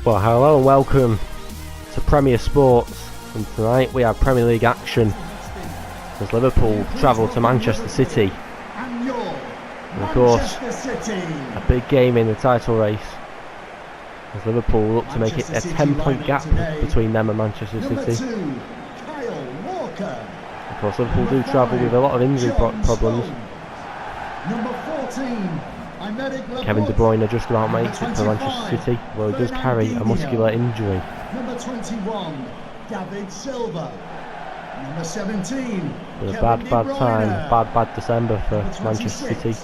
Well, hello and welcome to Premier Sports, and tonight we have Premier League action as Liverpool travel to Manchester City, and of course a big game in the title race as Liverpool look to make it a 10-point gap between them and Manchester City. Of course, Liverpool do travel with a lot of injury problems. Kevin De Bruyne just about makes it for Manchester City, although he does carry a muscular injury. Number 21, David Silva. Number 17, With a bad December for Manchester City.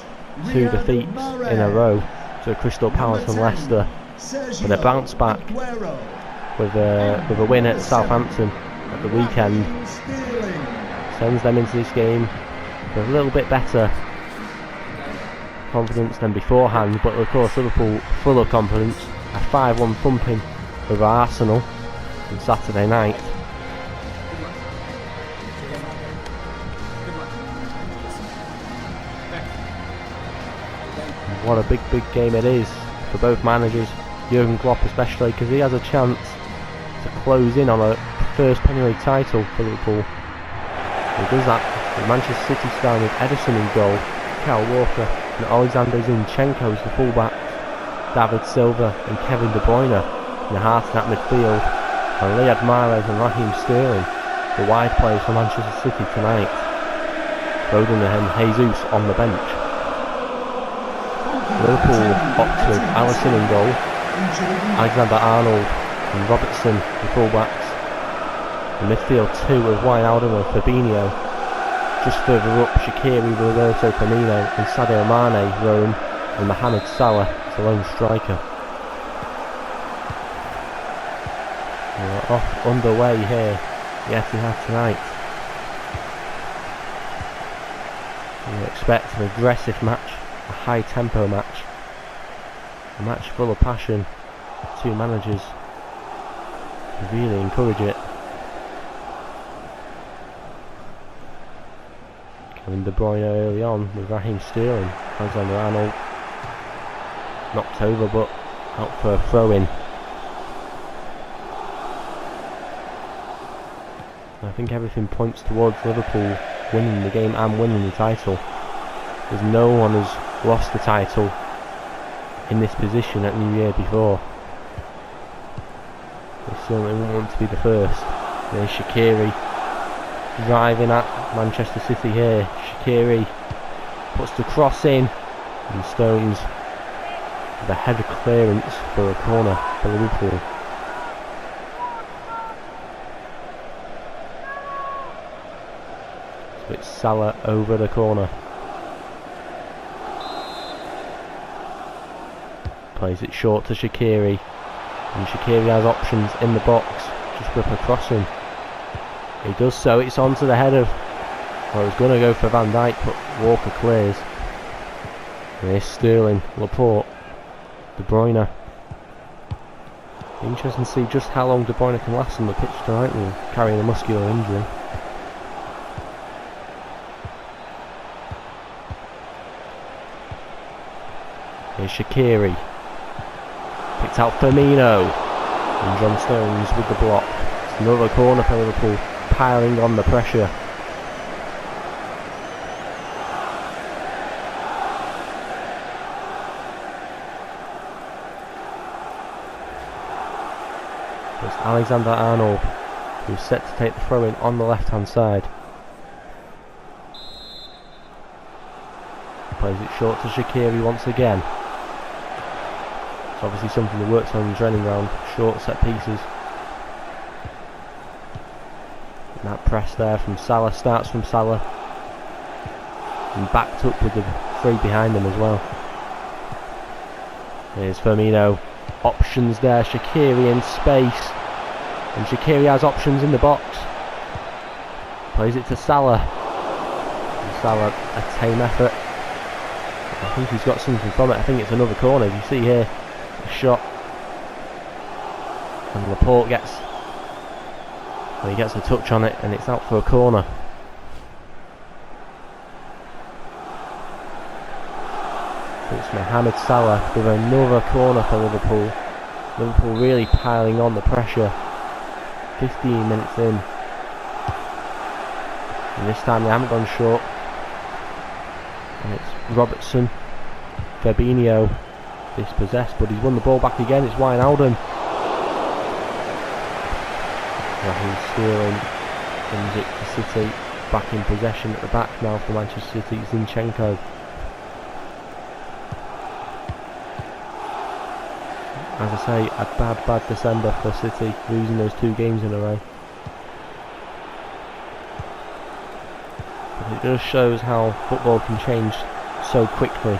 2 defeats in a row to Crystal Palace and Leicester, but a bounce back with a win at Southampton at the weekend. Sends them into this game with a little bit better confidence than beforehand, but of course Liverpool full of confidence. A 5-1 thumping over Arsenal on Saturday night. What a big game it is for both managers, Jurgen Klopp especially, because he has a chance to close in on a first Premier League title for Liverpool. He does that with Manchester City starting with Ederson in goal, Kyle Walker and Alexander Zinchenko as the fullbacks, David Silva and Kevin De Bruyne in the heart of that midfield, and Riyad Mahrez and Raheem Sterling, the wide players for Manchester City tonight. Foden and Jesus on the bench. Liverpool opt with Alisson in goal, Alexander Arnold and Robertson the fullbacks. The midfield two with Wijnaldum and Fabinho. Just further up, Shaqiri, Roberto Firmino and Sadio Mane roam, and Mohamed Salah is the lone striker. We're off underway here, the Etihad tonight. We expect an aggressive match, a high tempo match, a match full of passion. Two managers really encourage it. Kevin De Bruyne early on with Raheem Sterling. Alexander Arnold knocked over but out for a throw-in. I think everything points towards Liverpool winning the game and winning the title, as no one has lost the title in this position at New Year before. They certainly won't want to be the first. There's Shaqiri driving at Manchester City here. Shaqiri puts the cross in, and Stones with a header clearance for a corner for Liverpool. So it's Salah over the corner. Plays it short to Shaqiri, and Shaqiri has options in the box, just whip a cross in. He does so, it's onto the head of, well, he was going to go for Van Dijk, but Walker clears. And here's Sterling, Laporte, De Bruyne. Interesting to see just how long De Bruyne can last on the pitch tonight with carrying a muscular injury. Here's Shaqiri. Picked out Firmino. And John Stones with the block. It's another corner for Liverpool, piling on the pressure. It's Alexander Arnold, who's set to take the throw in on the left hand side. Plays it short to Shaqiri once again. It's obviously something he works on in the training ground, short set pieces. And that press there from Salah starts from Salah, and backed up with the three behind him as well. Here's Firmino, options there, Shaqiri in space, and Shaqiri has options in the box. Plays it to Salah. And Salah, a tame effort. I think he's got something from it. I think it's another corner. You see here, a shot, and Laporte gets a touch on it, and it's out for a corner. It's Mohamed Salah with another corner for Liverpool. Liverpool really piling on the pressure. 15 minutes in. And this time they haven't gone short. And it's Robertson. Fabinho dispossessed, but he's won the ball back again. It's Wijnaldum. Raheem Sterling comes it to City. Back in possession at the back now for Manchester City. Zinchenko. As I say, a bad December for City, losing those 2 games in a row. But it just shows how football can change so quickly.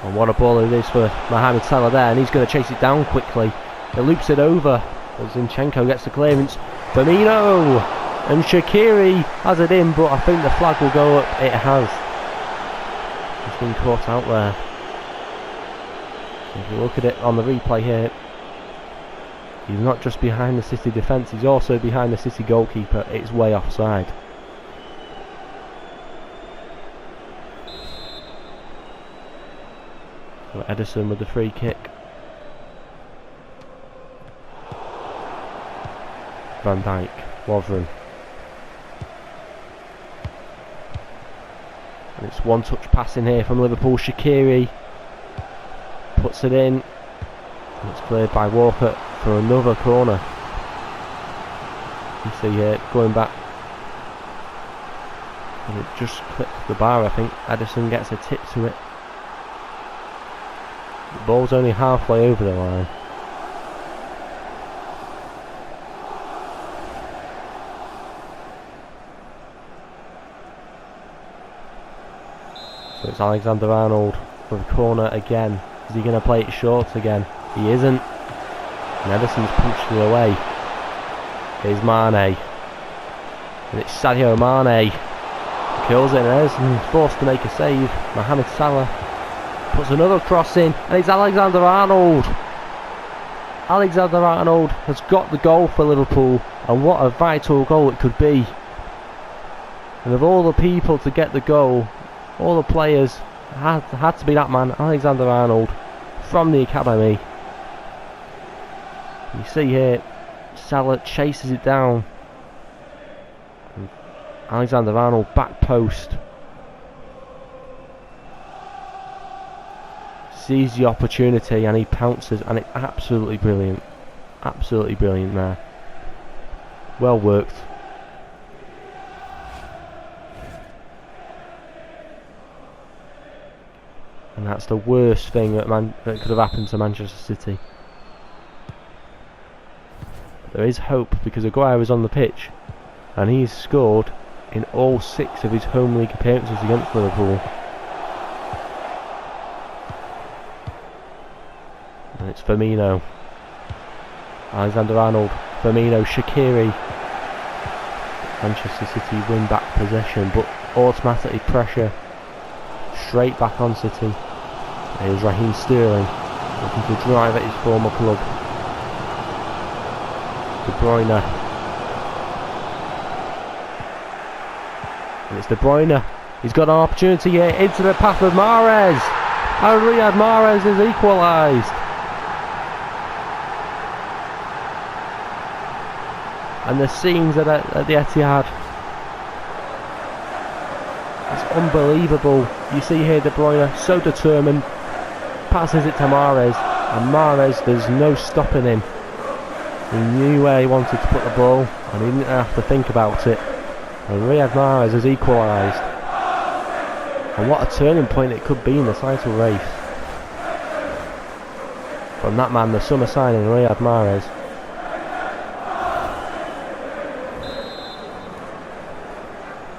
And what a ball it is for Mohamed Salah there, and he's going to chase it down quickly. It loops it over as Zinchenko gets the clearance. Firmino and Shaqiri has it in, but I think the flag will go up. It has. It's been caught out there. If you look at it on the replay here, he's not just behind the City defence, he's also behind the City goalkeeper. It's way offside. So Ederson with the free kick. Van Dijk, Lovren. And it's one touch passing here from Liverpool. Shaqiri puts it in, and it's cleared by Walker for another corner. You see here, going back, and it just clipped the bar. I think Ederson gets a tip to it. The ball's only halfway over the line. So it's Alexander-Arnold for the corner again. Is he going to play it short again? He isn't. And Ederson's punched it away. Here's Mane. And it's Sadio Mane. Kills it, and Ederson's forced to make a save. Mohamed Salah puts another cross in, and it's Alexander-Arnold. Alexander-Arnold has got the goal for Liverpool, and what a vital goal it could be. And of all the people to get the goal, all the players, had to be that man, Alexander-Arnold, from the academy. You see here, Salah chases it down. And Alexander-Arnold back post. Sees the opportunity and he pounces, and it's absolutely brilliant. Absolutely brilliant there. Well worked. And that's the worst thing that could have happened to Manchester City. There is hope, because Aguero is on the pitch and he's scored in all 6 of his home league appearances against Liverpool. And it's Firmino. Alexander-Arnold, Firmino, Shaqiri. Manchester City win back possession, but automatically pressure straight back on City. Here's Raheem Sterling looking to drive at his former club. De Bruyne. And it's De Bruyne. He's got an opportunity here into the path of Mahrez. And Riyad Mahrez has equalised. And the scenes at the Etihad, it's unbelievable. You see here De Bruyne so determined, passes it to Mahrez, and Mahrez, there's no stopping him. He knew where he wanted to put the ball, and he didn't have to think about it. And Riyad Mahrez has equalised. And what a turning point it could be in the title race. From that man, the summer signing, Riyad Mahrez.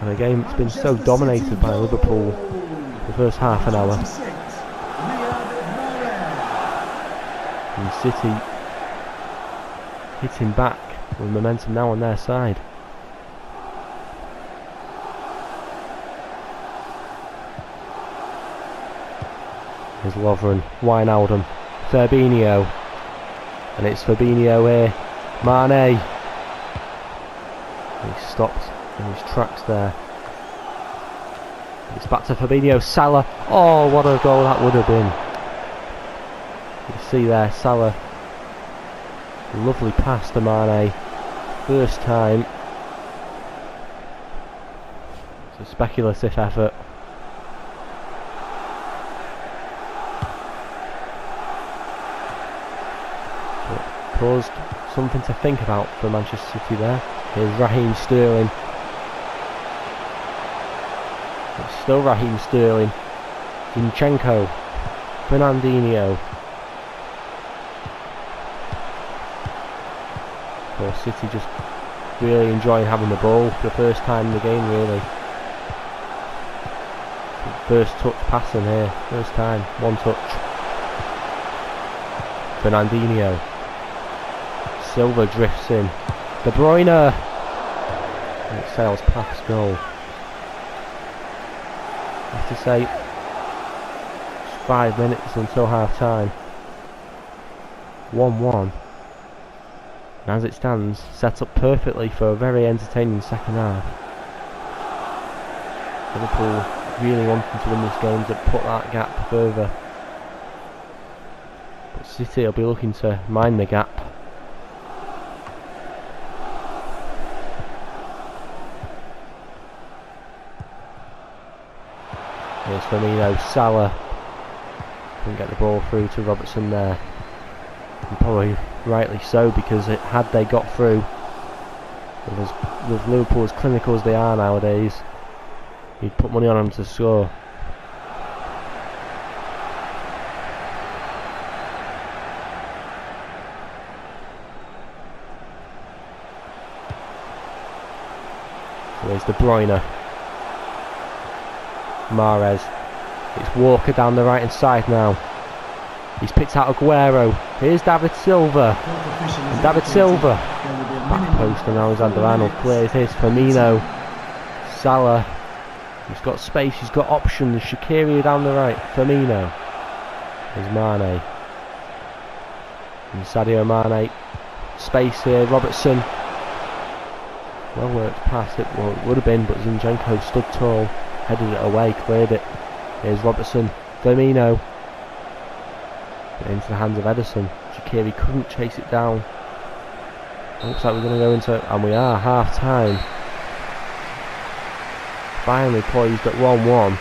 And a game that's been so dominated by Liverpool the first half an hour. And City hitting back with momentum now on their side. Here's Lovren, Wijnaldum, Fabinho, and it's Fabinho here. Mane. He stopped in his tracks there. It's back to Fabinho. Salah. Oh, what a goal that would have been. You see there, Salah. Lovely pass to Mane. First time. It's a speculative effort. But caused something to think about for Manchester City there. Here's Raheem Sterling. It's still Raheem Sterling. Zinchenko. Fernandinho. Of course, City just really enjoying having the ball for the first time in the game, really. First touch passing here, first time, one touch. Fernandinho. Silva drifts in. De Bruyne! And it sails past goal. I have to say, it's 5 minutes until half time. 1-1. And as it stands, set up perfectly for a very entertaining second half. Liverpool really wanting to win this game to put that gap further. But City will be looking to mind the gap. Here's Firmino. Salah couldn't get the ball through to Robertson there. And probably rightly so, because had they got through, with Liverpool as clinical as they are nowadays, you'd put money on them to score. So there's De Bruyne. Mahrez. It's Walker down the right hand side now. He's picked out Aguero. Here's David Silva. And David Silva. Back post, and Alexander-Arnold clears. Here's Firmino. Salah. He's got space, he's got options. Shaqiri down the right. Firmino. There's Mane. And Sadio Mane. Space here. Robertson. Well worked pass. It would have been, but Zinchenko stood tall. Headed it away, cleared it. Here's Robertson. Firmino. Into the hands of Ederson. Shaqiri couldn't chase it down. Looks like we're going to go into, and we are, half time. Finally poised at 1-1.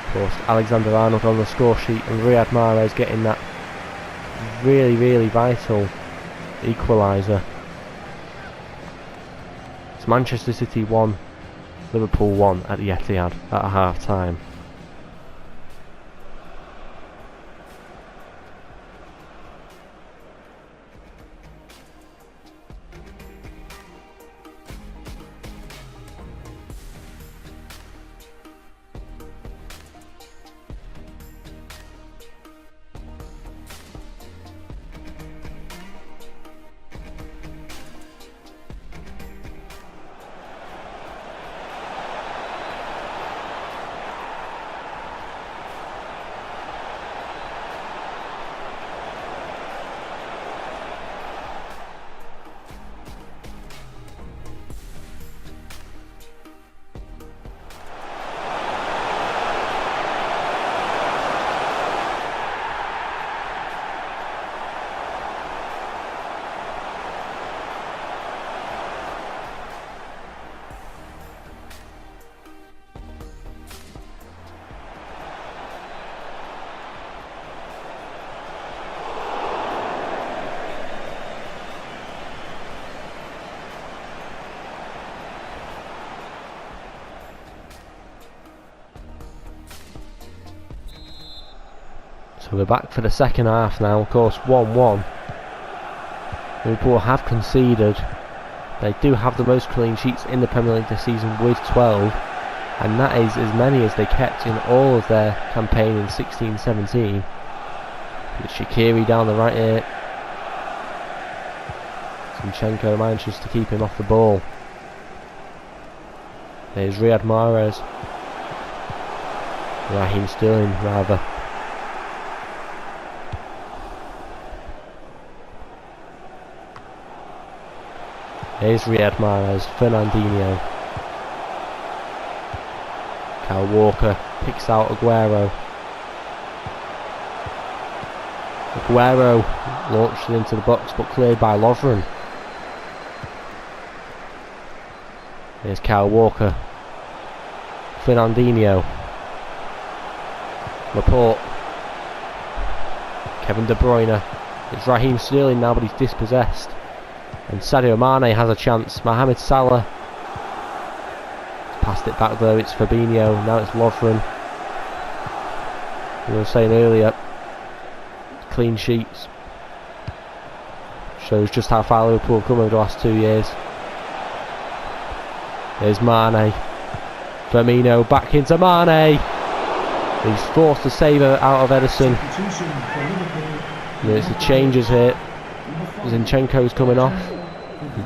Of course, Alexander-Arnold on the score sheet, and Riyad Mahrez getting that really vital equaliser. It's Manchester City 1, Liverpool 1 at the Etihad at half time. So we're back for the second half now, of course 1-1. Liverpool have conceded. They do have the most clean sheets in the Premier League this season with 12, and that is as many as they kept in all of their campaign in 16-17. With Shaqiri down the right here. Zinchenko manages to keep him off the ball. There's Riyad Mahrez. Raheem Sterling rather. Here's Riyad Mahrez, Fernandinho. Kyle Walker picks out Aguero. Aguero launched it into the box but cleared by Lovren. Here's Kyle Walker. Fernandinho. Laporte. Kevin De Bruyne. It's Raheem Sterling now, but he's dispossessed. And Sadio Mane has a chance. Mohamed Salah. He's passed it back though, it's Fabinho. Now it's Lovren. We were saying earlier, clean sheets shows just how far Liverpool have come over the last 2 years. There's Mane. Firmino back into Mane. He's forced to save it out of Ederson. There's the changes here. Zinchenko's coming off.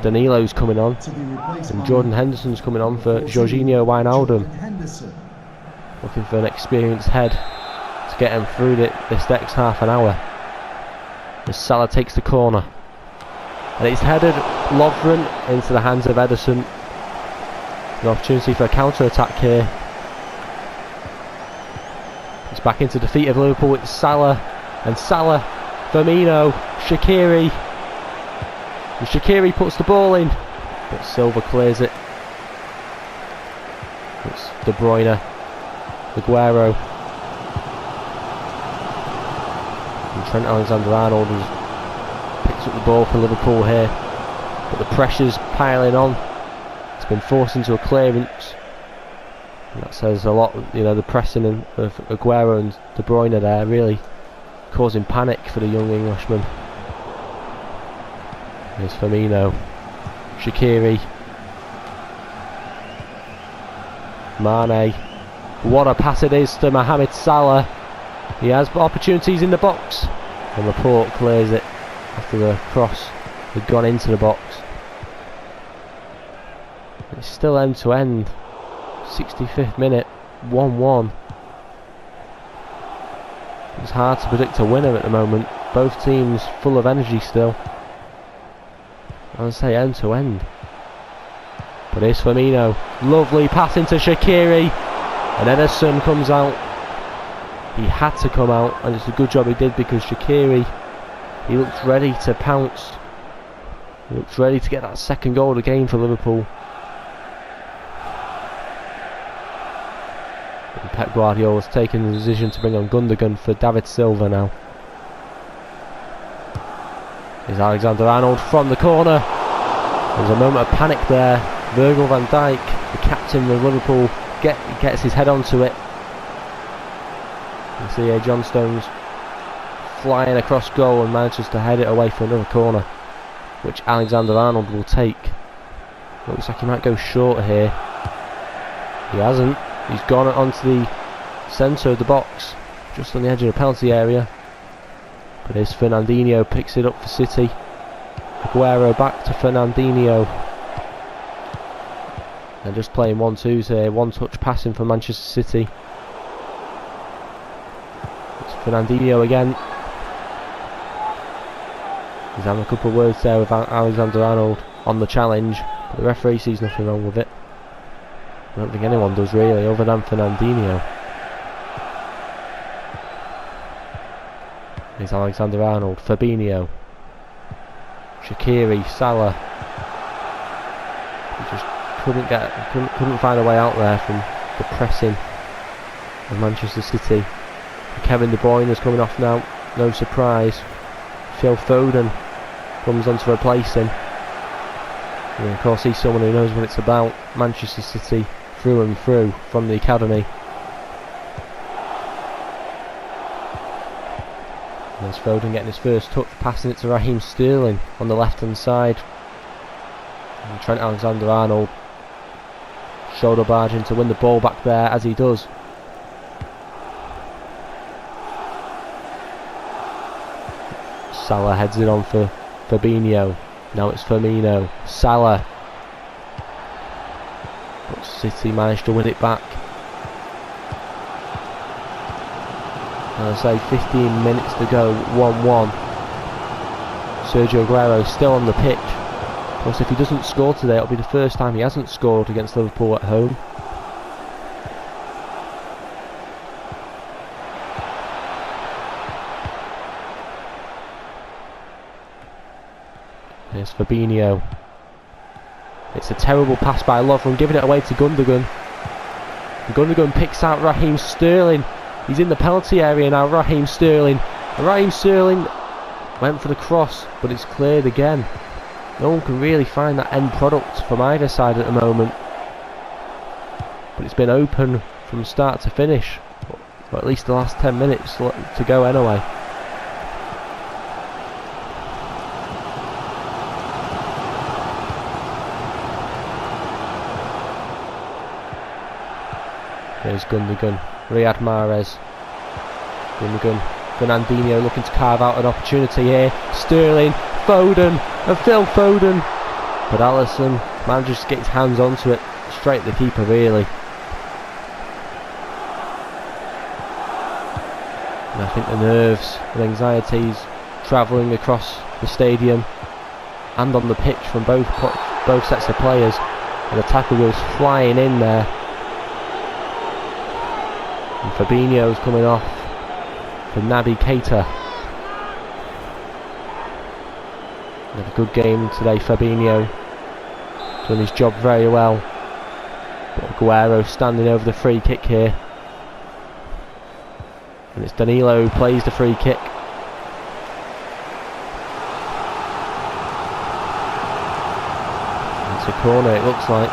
Danilo's coming on. And Jordan Henderson's coming on for Jorginho Wijnaldum. Looking for an experienced head to get him through this next half an hour. As Salah takes the corner. And it's headed Lovren into the hands of Ederson. An opportunity for a counter-attack here. It's back into defeat of Liverpool. It's Salah. And Salah, Firmino, Shaqiri. And Shaqiri puts the ball in. But Silva clears it. It's De Bruyne. Aguero. And Trent Alexander-Arnold has picked up the ball for Liverpool here. But the pressure's piling on. It's been forced into a clearance. And that says a lot, you know, the pressing of Aguero and De Bruyne there really causing panic for the young Englishman. There's Firmino. Shaqiri. Mane. What a pass it is to Mohamed Salah. He has opportunities in the box. And Laporte clears it after the cross had gone into the box. It's still end to end. 65th minute, 1-1. It's hard to predict a winner at the moment. Both teams full of energy still. I would say end to end. But here's Firmino. Lovely pass into Shaqiri. And Ederson comes out. He had to come out, and it's a good job he did, because Shaqiri, he looked ready to pounce. He looked ready to get that second goal of the game for Liverpool. And Pep Guardiola's taken the decision to bring on Gundogan for David Silva now. Here's Alexander-Arnold from the corner. There's a moment of panic there. Virgil van Dijk, the captain of Liverpool, gets his head onto it. You see here John Stones flying across goal and manages to head it away for another corner, which Alexander-Arnold will take. Looks like he might go short here. He hasn't. He's gone onto the centre of the box, just on the edge of the penalty area. But here's Fernandinho, picks it up for City. Aguero back to Fernandinho. They're just playing 1-2s here, one touch passing for Manchester City. It's Fernandinho again. He's having a couple of words there with Alexander-Arnold on the challenge, but the referee sees nothing wrong with it. I don't think anyone does really, other than Fernandinho. Here's Alexander-Arnold, Fabinho, Shaqiri, Salah. He just couldn't find a way out there from the pressing of Manchester City. Kevin De Bruyne is coming off now, no surprise. Phil Foden comes on to replace him. And of course he's someone who knows what it's about. Manchester City through and through from the academy. And there's Foden getting his first touch, passing it to Raheem Sterling on the left hand side. And Trent Alexander-Arnold shoulder barging to win the ball back there, as he does. Salah heads it on for Fabinho. Now it's Firmino. Salah. But City managed to win it back. As I say, 15 minutes to go, 1-1. Sergio Aguero still on the pitch. Of course, if he doesn't score today, it'll be the first time he hasn't scored against Liverpool at home. Here's Fabinho. It's a terrible pass by Lovren, giving it away to Gundogan. And Gundogan picks out Raheem Sterling. He's in the penalty area now, Raheem Sterling. And Raheem Sterling went for the cross, but it's cleared again. No one can really find that end product from either side at the moment. But it's been open from start to finish. Or at least the last 10 minutes to go anyway. Here's Gundogan, Riyad Mahrez, Gundogan, Fernandinho looking to carve out an opportunity here, Sterling, Foden, and Phil Foden, but Alisson manages to get his hands onto it, straight at the keeper really. And I think the nerves and anxieties travelling across the stadium and on the pitch from both sets of players, and the tackle goes flying in there. And Fabinho's coming off for Naby Keita. Another good game today, Fabinho. Done his job very well. But Aguero standing over the free kick here. And it's Danilo who plays the free kick. It's a corner, it looks like.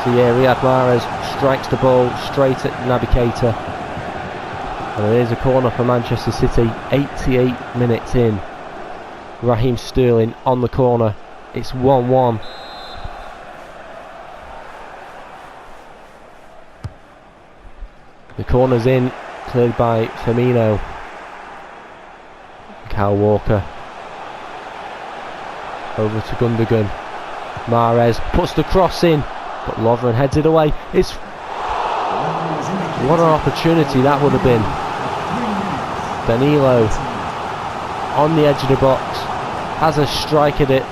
So yeah, Riyad Mahrez strikes the ball straight at Naby Keita. And it is a corner for Manchester City, 88 minutes in. Raheem Sterling on the corner. It's 1-1. The corner's in, cleared by Firmino. Kyle Walker. Over to Gundogan. Mahrez puts the cross in, but Lovren heads it away. It's what an opportunity that would have been. Danilo on the edge of the box, has a strike at it,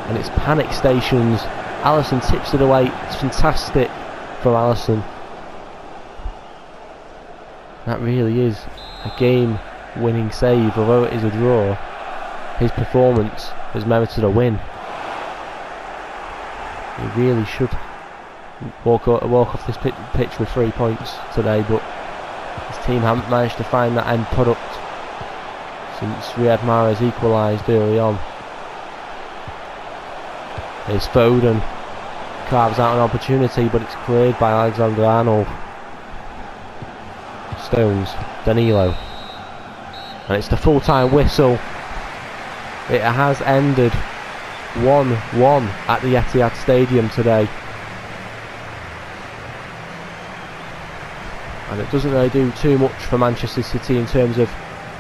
and it's panic stations. Alisson tips it away. It's fantastic from Alisson. That really is a game-winning save. Although it is a draw, his performance has merited a win. He really should walk off this pitch with 3 points today, but his team haven't managed to find that end product since Riyad Mahrez equalised early on. Here's Foden, carves out an opportunity, but it's cleared by Alexander-Arnold. Stones, Danilo, and it's the full-time whistle. It has ended 1-1 at the Etihad Stadium today. And it doesn't really do too much for Manchester City in terms of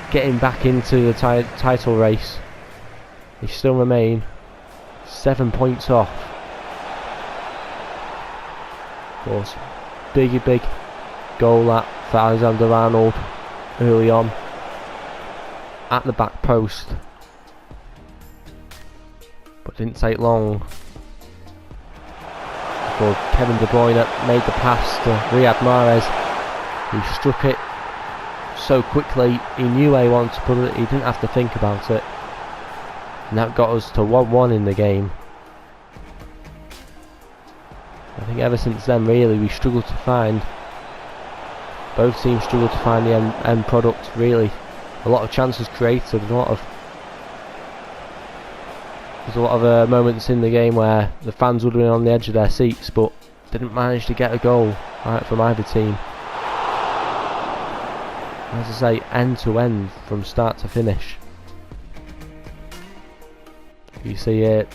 getting back into the title race. They still remain 7 points off. Of course, big goal that for Alexander-Arnold early on at the back post, but didn't take long before Kevin De Bruyne made the pass to Riyad Mahrez, who struck it so quickly. He knew where he wanted to put it, he didn't have to think about it, and that got us to 1-1 in the game. I think ever since then really we struggled to find, both teams struggled to find the end product really. A lot of chances created, there's a lot of moments in the game where the fans would have been on the edge of their seats but didn't manage to get a goal from either team. As I say, end to end from start to finish. You see here,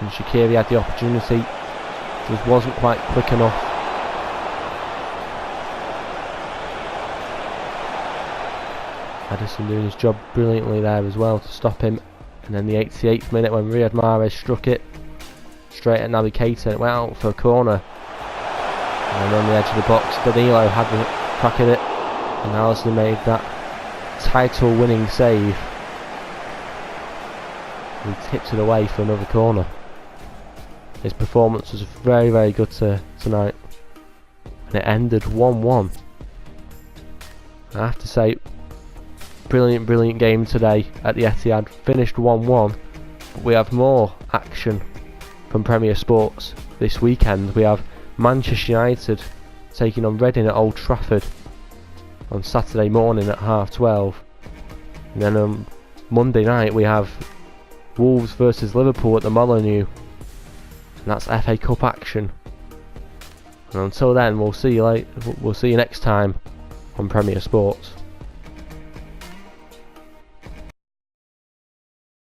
and Shaqiri had the opportunity, just wasn't quite quick enough. Edison doing his job brilliantly there as well to stop him. And then the 88th minute when Riyad Mahrez struck it straight at Naby Keita, it went out for a corner. And on the edge of the box, Danilo had the crack at it, and Alisson made that title winning save. He tipped it away for another corner. His performance was very, very good tonight. And it ended 1-1. I have to say, brilliant game today at the Etihad. Finished 1-1. But we have more action from Premier Sports this weekend. We have Manchester United taking on Reading at Old Trafford on Saturday morning at 12:30. And then on Monday night we have Wolves versus Liverpool at the Molineux, and that's FA Cup action. And until then, we'll see you next time on Premier Sports.